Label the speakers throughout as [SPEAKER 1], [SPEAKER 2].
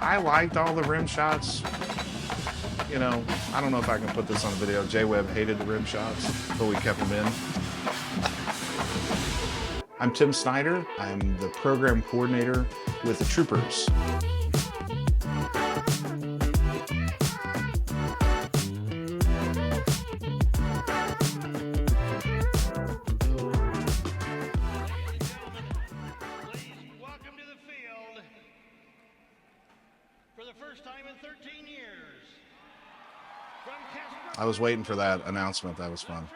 [SPEAKER 1] I liked all the rim shots. You know, I don't know if I can put this on video. J-Web hated the rim shots, but we kept them in. I'm Tim Snyder. I'm the program coordinator with the Troopers. I was waiting for that announcement. That was fun.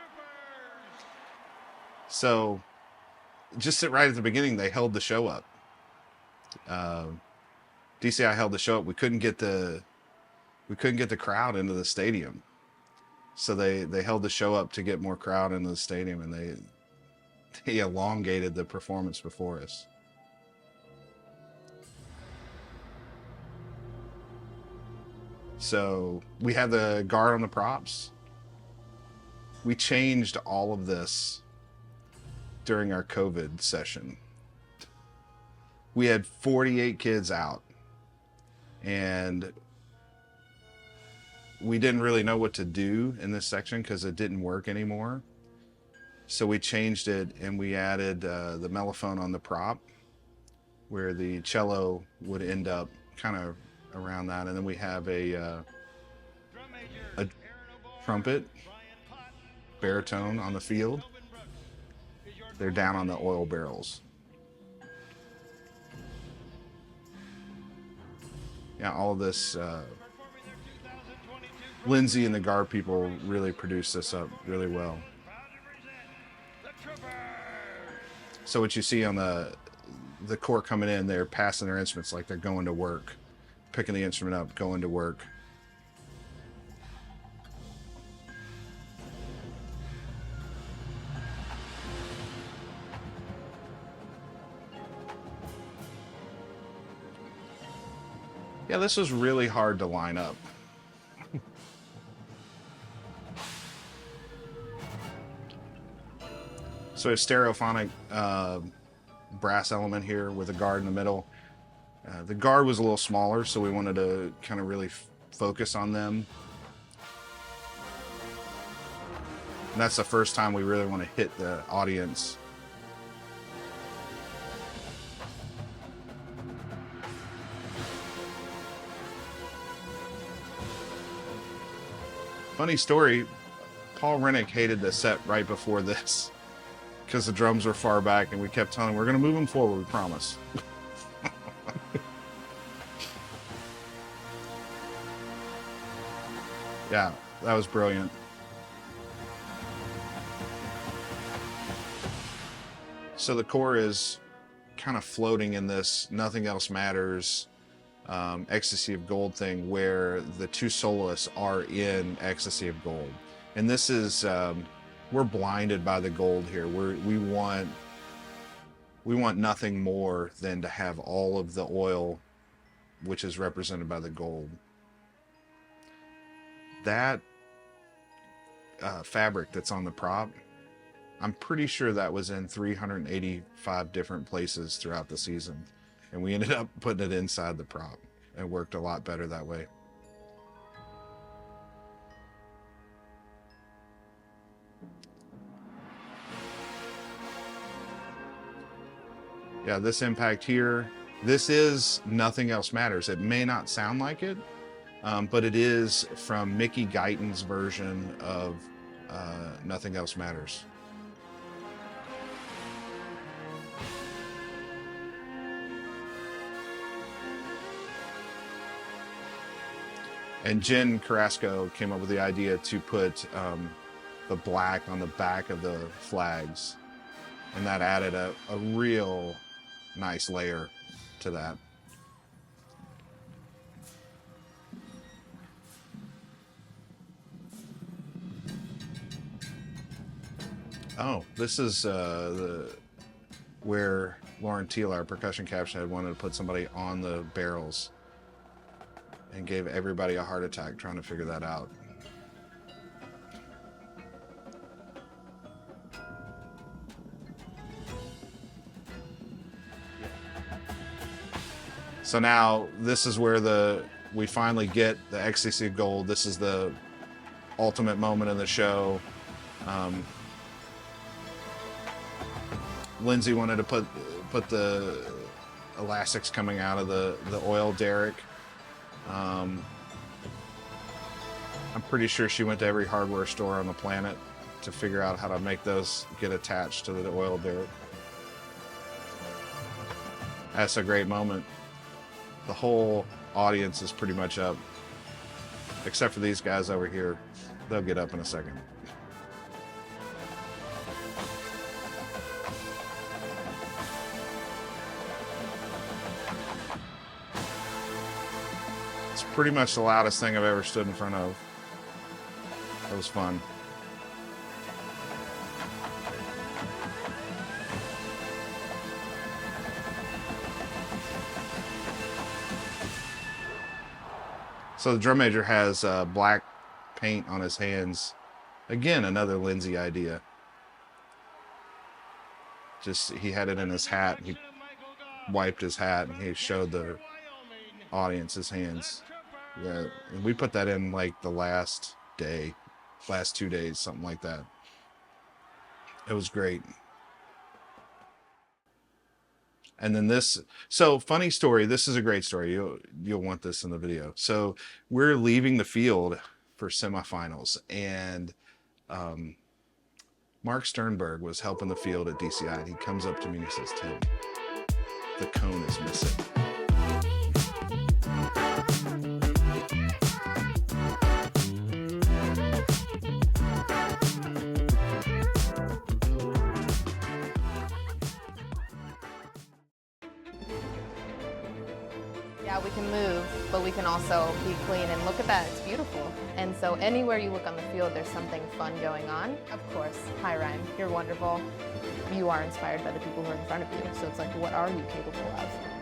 [SPEAKER 1] So, just right at the beginning, they held the show up. DCI held the show up. We couldn't get the crowd into the stadium, so they held the show up to get more crowd into the stadium, and they elongated the performance before us. So we had the guard on the props. We changed all of this during our COVID session. We had 48 kids out, and we didn't really know what to do in this section because it didn't work anymore. So we changed it, and we added the mellophone on the prop, where the cello would end up kind of around that, and then we have a trumpet, baritone on the field. They're down on the oil barrels. Yeah, all of this. Lindsay and the guard people really produced this up really well. So what you see on the corps coming in, they're passing their instruments like they're going to work, picking the instrument up, going to work. Yeah, this was really hard to line up. So a stereophonic brass element here with a guard in the middle. The guard was a little smaller, so we wanted to kind of really focus on them. And that's the first time we really want to hit the audience. Funny story, Paul Rennick hated the set right before this because the drums were far back, and we kept telling him, we're going to move them forward, we promise. Yeah, that was brilliant. So the corps is kind of floating in this Nothing Else Matters Ecstasy of Gold thing, where the two soloists are in Ecstasy of Gold. And this is, we're blinded by the gold here. We want nothing more than to have all of the oil, which is represented by the gold. That fabric that's on the prop, I'm pretty sure that was in 385 different places throughout the season. And we ended up putting it inside the prop. It worked a lot better that way. Yeah, this impact here, this is Nothing Else Matters. It may not sound like it, but it is from Mickey Guyton's version of Nothing Else Matters. And Jen Carrasco came up with the idea to put the black on the back of the flags, and that added a real nice layer to that. Oh, this is where Lauren Teal, our percussion captain, had wanted to put somebody on the barrels, and gave everybody a heart attack trying to figure that out. So now this is where we finally get the ecstasy of gold. This is the ultimate moment in the show. Lindsay wanted to put the elastics coming out of the Oil Derrick. I'm pretty sure she went to every hardware store on the planet to figure out how to make those get attached to the Oil Derrick. That's a great moment. The whole audience is pretty much up, except for these guys over here. They'll get up in a second. It's pretty much the loudest thing I've ever stood in front of. It was fun. So the drum major has black paint on his hands. Again, another Lindsay idea. Just, he had it in his hat. He wiped his hat and he showed the audience his hands. Yeah, and we put that in like the last 2 days, something like that. It was great. And then this, so funny story, this is a great story. You'll want this in the video. So we're leaving the field for semifinals, and Mark Sternberg was helping the field at DCI, and he comes up to me and he says, "Tim, the cone is missing."
[SPEAKER 2] Yeah, we can move, but we can also be clean, and look at that, it's beautiful. And so anywhere you look on the field, there's something fun going on. Of course, hi Ryan, you're wonderful. You are inspired by the people who are in front of you, so it's like, what are you capable of?